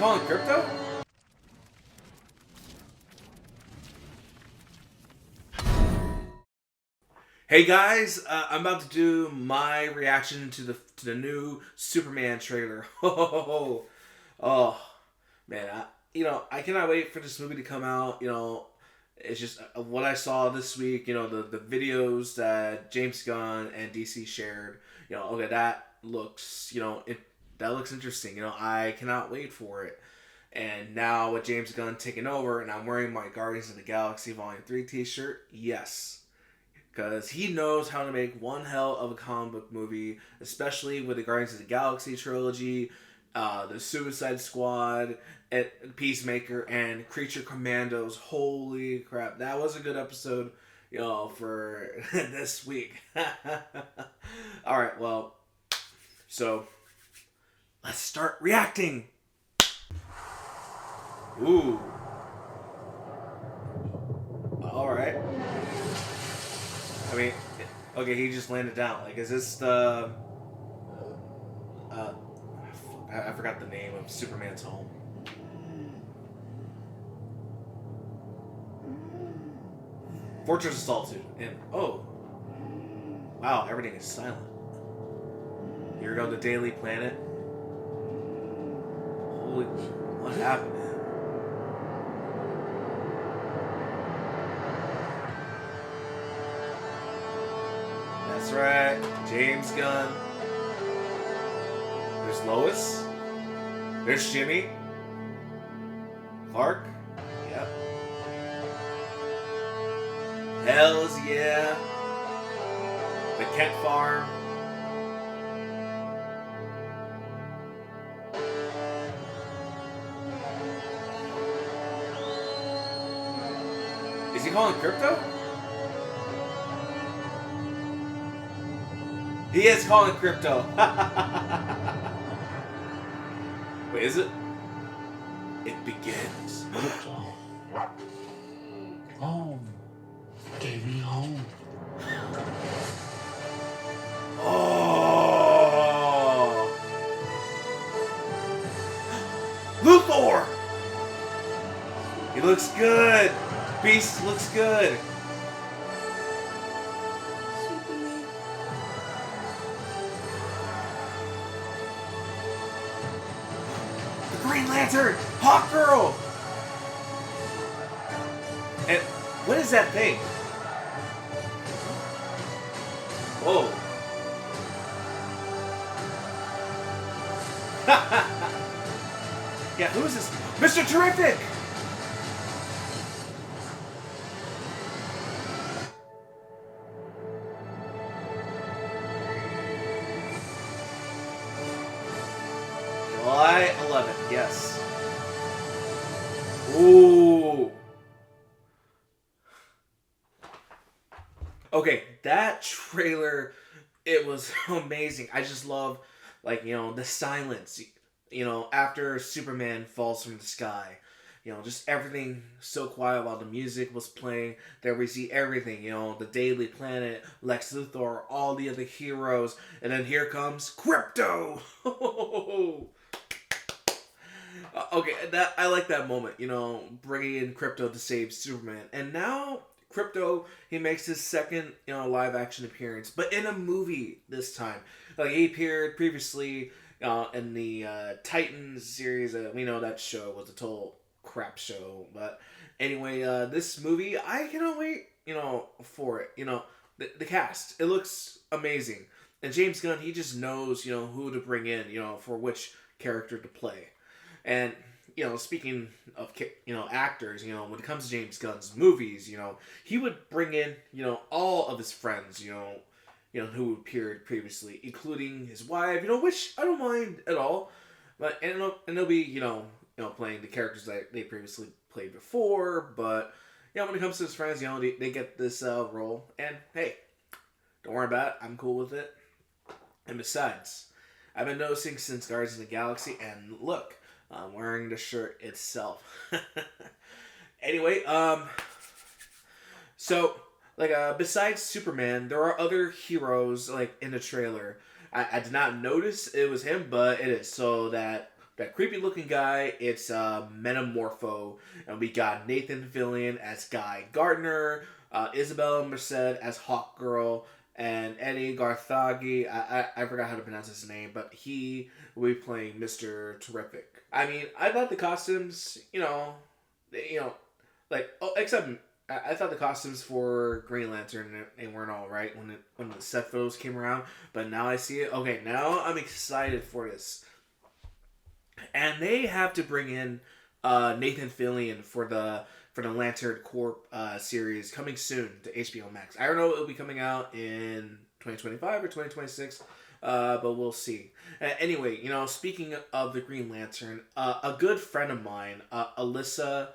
calling Krypto? Hey guys, I'm about to do my reaction to the new Superman trailer. Oh man, I cannot wait for this movie to come out. It's just what I saw this week. The videos that James Gunn and DC shared. Okay, that looks that looks interesting. I cannot wait for it. And now with James Gunn taking over, and I'm wearing my Guardians of the Galaxy Volume 3 T-shirt, yes. Because he knows how to make one hell of a comic book movie, especially with the Guardians of the Galaxy trilogy, the Suicide Squad, and Peacemaker, and Creature Commandos. Holy crap, that was a good episode, for this week. Alright, well, so, let's start reacting! Ooh. Alright. I mean, okay, he just landed down. Like, is this the... I forgot the name of Superman's home. Fortress of Solitude. And, oh. Wow, everything is silent. Here we go, the Daily Planet. Holy... What happened? That's right, James Gunn. There's Lois. There's Jimmy. Clark. Yep. Hells yeah. The Kent Farm. Is he calling Krypto? He is calling Krypto. Wait, is it? It begins. Home. Take me home. Oh. Luthor! He looks good. Beast looks good. Green Lantern! Hawk Girl! And what is that thing? Whoa. Yeah, who is this? Mr. Terrific! July 11th, yes. Ooh. Okay, that trailer, it was amazing. I just love, the silence, after Superman falls from the sky. Just everything so quiet while the music was playing. There we see everything, the Daily Planet, Lex Luthor, all the other heroes. And then here comes Krypto! Okay, I like that moment, bringing in Krypto to save Superman. And now, Krypto, he makes his second, live-action appearance, but in a movie this time. Like, he appeared previously in the Titans series. We know that show was a total crap show. But anyway, this movie, I cannot wait, for it. The cast, it looks amazing. And James Gunn, he just knows, who to bring in, for which character to play. And, speaking of, actors, when it comes to James Gunn's movies, he would bring in, all of his friends, who appeared previously, including his wife, which I don't mind at all. But, and they'll be, playing the characters that they previously played before. But, when it comes to his friends, they get this role. And, hey, don't worry about it. I'm cool with it. And besides, I've been noticing since Guardians of the Galaxy, and look, I'm wearing the shirt itself. Anyway, so, besides Superman, there are other heroes, in the trailer. I did not notice it was him, but it is. So that that creepy looking guy. It's Metamorpho, and we got Nathan Fillion as Guy Gardner, Isabella Merced as Hawk Girl, and Eddie Garthagi. I forgot how to pronounce his name, but he will be playing Mr. Terrific. I mean, I thought the costumes, like, oh, except I thought the costumes for Green Lantern they weren't all right when the set photos came around, but now I see it. Okay, now I'm excited for this, and they have to bring in Nathan Fillion for the Lantern Corp series coming soon to HBO Max. I don't know if it'll be coming out in 2025 or 2026, but we'll see. Anyway, speaking of the Green Lantern, a good friend of mine, Alyssa.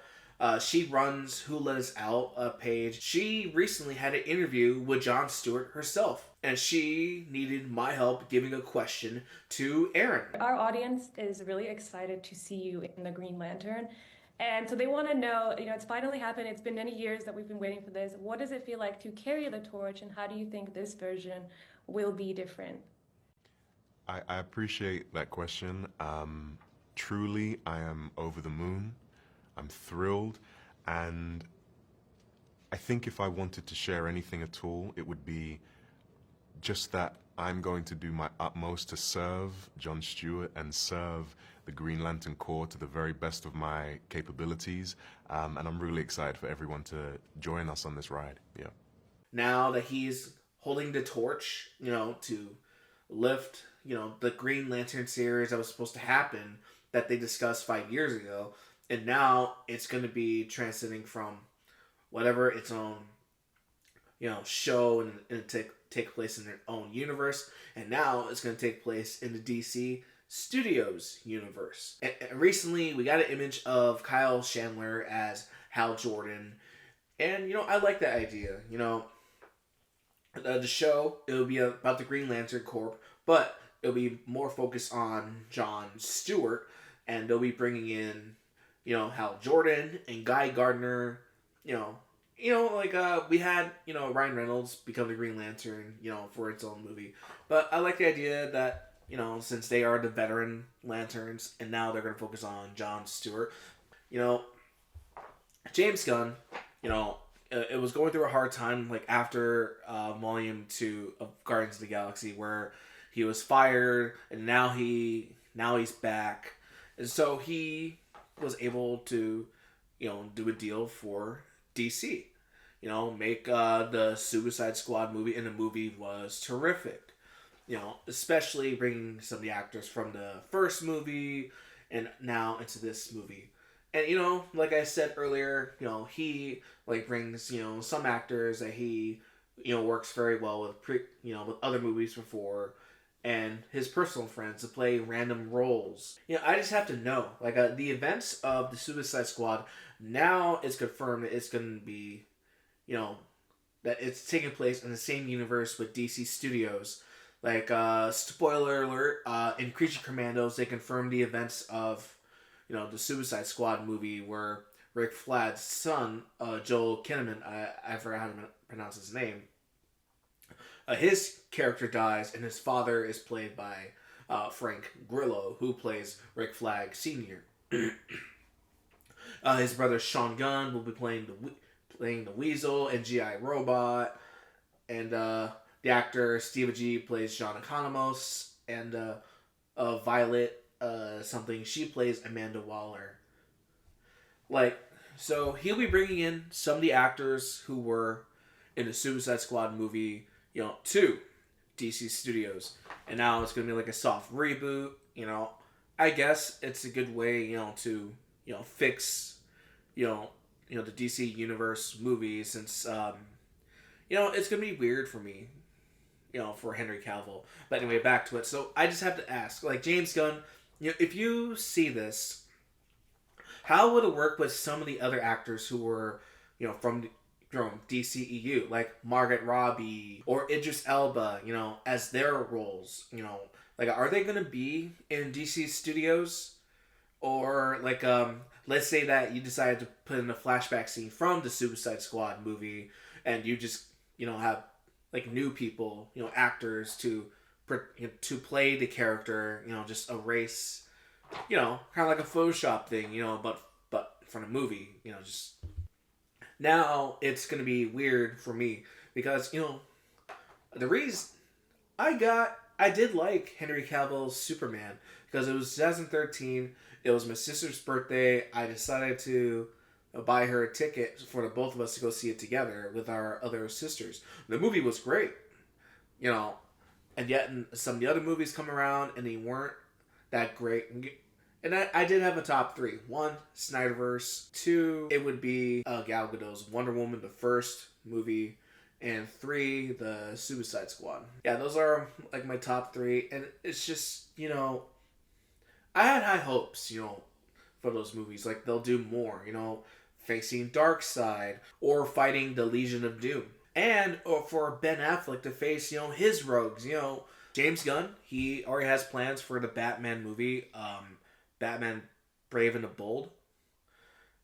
She runs Who Let Us Out page. She recently had an interview with Jon Stewart herself, and she needed my help giving a question to Aaron. Our audience is really excited to see you in the Green Lantern. And so they want to know, it's finally happened. It's been many years that we've been waiting for this. What does it feel like to carry the torch, and how do you think this version will be different? I appreciate that question. Truly, I am over the moon. I'm thrilled, and I think if I wanted to share anything at all, it would be just that I'm going to do my utmost to serve Jon Stewart and serve the Green Lantern Corps to the very best of my capabilities, and I'm really excited for everyone to join us on this ride. Yeah. Now that he's holding the torch, to lift, the Green Lantern series that was supposed to happen that they discussed 5 years ago. And now it's going to be transiting from whatever its own, show and take place in their own universe. And now it's going to take place in the DC Studios universe. And recently we got an image of Kyle Chandler as Hal Jordan. And, I like that idea. The show, it'll be about the Green Lantern Corp, but it'll be more focused on Jon Stewart. And they'll be bringing in Hal Jordan and Guy Gardner, we had, Ryan Reynolds become the Green Lantern, for its own movie. But I like the idea that, since they are the veteran Lanterns and now they're going to focus on Jon Stewart, James Gunn, it was going through a hard time, like after Volume 2 of Guardians of the Galaxy, where he was fired and now he's back. And so he was able to, do a deal for DC. Make the Suicide Squad movie, and the movie was terrific. Especially bringing some of the actors from the first movie and now into this movie. And, like I said earlier, he, brings, some actors that he, works very well with, with other movies before, and his personal friends to play random roles. I just have to know, the events of the Suicide Squad, now it's confirmed that it's going to be, that it's taking place in the same universe with DC Studios. Spoiler alert, in Creature Commandos, they confirmed the events of, the Suicide Squad movie where Rick Flagg's son, Joel Kinnaman, I forgot how to pronounce his name, his character dies, and his father is played by Frank Grillo, who plays Rick Flag Sr. His brother Sean Gunn will be playing the Weasel and G.I. Robot, and the actor Steve G plays John Economos, and Violet something, she plays Amanda Waller. So he'll be bringing in some of the actors who were in the Suicide Squad movie, to DC Studios. And now it's going to be a soft reboot, I guess it's a good way, to, fix, the DC Universe movies, since, it's going to be weird for me, for Henry Cavill. But anyway, back to it. So I just have to ask, James Gunn, if you see this, how would it work with some of the other actors who were, from DCEU, like Margaret Robbie or Idris Elba, as their roles, are they going to be in DC Studios? Or, let's say that you decided to put in a flashback scene from the Suicide Squad movie, and you just, have, new people, actors to play the character, just erase, kind of like a Photoshop thing, but from a movie, just now it's gonna be weird for me because the reason I did like Henry Cavill's Superman because it was 2013. It was my sister's birthday. I decided to buy her a ticket for the both of us to go see it together with our other sisters. The movie was great, you know, and yet some of the other movies come around and they weren't that great. And I did have a top three. One, Snyderverse. Two, it would be Gal Gadot's Wonder Woman, the first movie. And three, the Suicide Squad. Yeah, those are like my top three. And it's just, I had high hopes, for those movies. Like they'll do more, facing Darkseid or fighting the Legion of Doom. And or for Ben Affleck to face, his rogues. James Gunn, he already has plans for the Batman movie, Batman Brave and the Bold.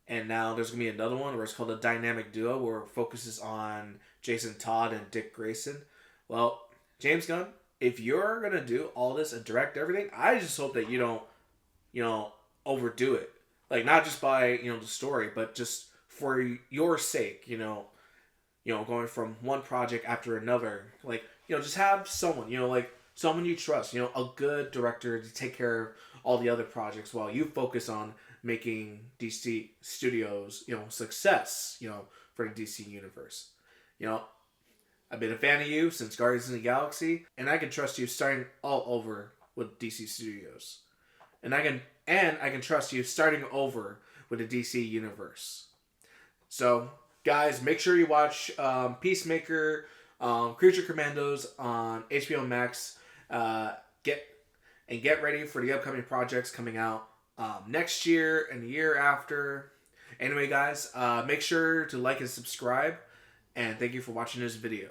And now there's going to be another one where it's called a Dynamic Duo where it focuses on Jason Todd and Dick Grayson. Well, James Gunn, if you're going to do all this and direct everything, I just hope that you don't, overdo it. Like, not just by, the story, but just for your sake, going from one project after another. Like, just have someone, like someone you trust, a good director to take care of all the other projects while you focus on making DC Studios, success, for the DC universe. I've been a fan of you since Guardians of the Galaxy, and I can trust you starting all over with DC Studios. And I can trust you starting over with the DC universe. So, guys, make sure you watch Peacemaker, Creature Commandos on HBO Max. Get ready for the upcoming projects coming out next year and the year after. Anyway, guys, make sure to like and subscribe. And thank you for watching this video.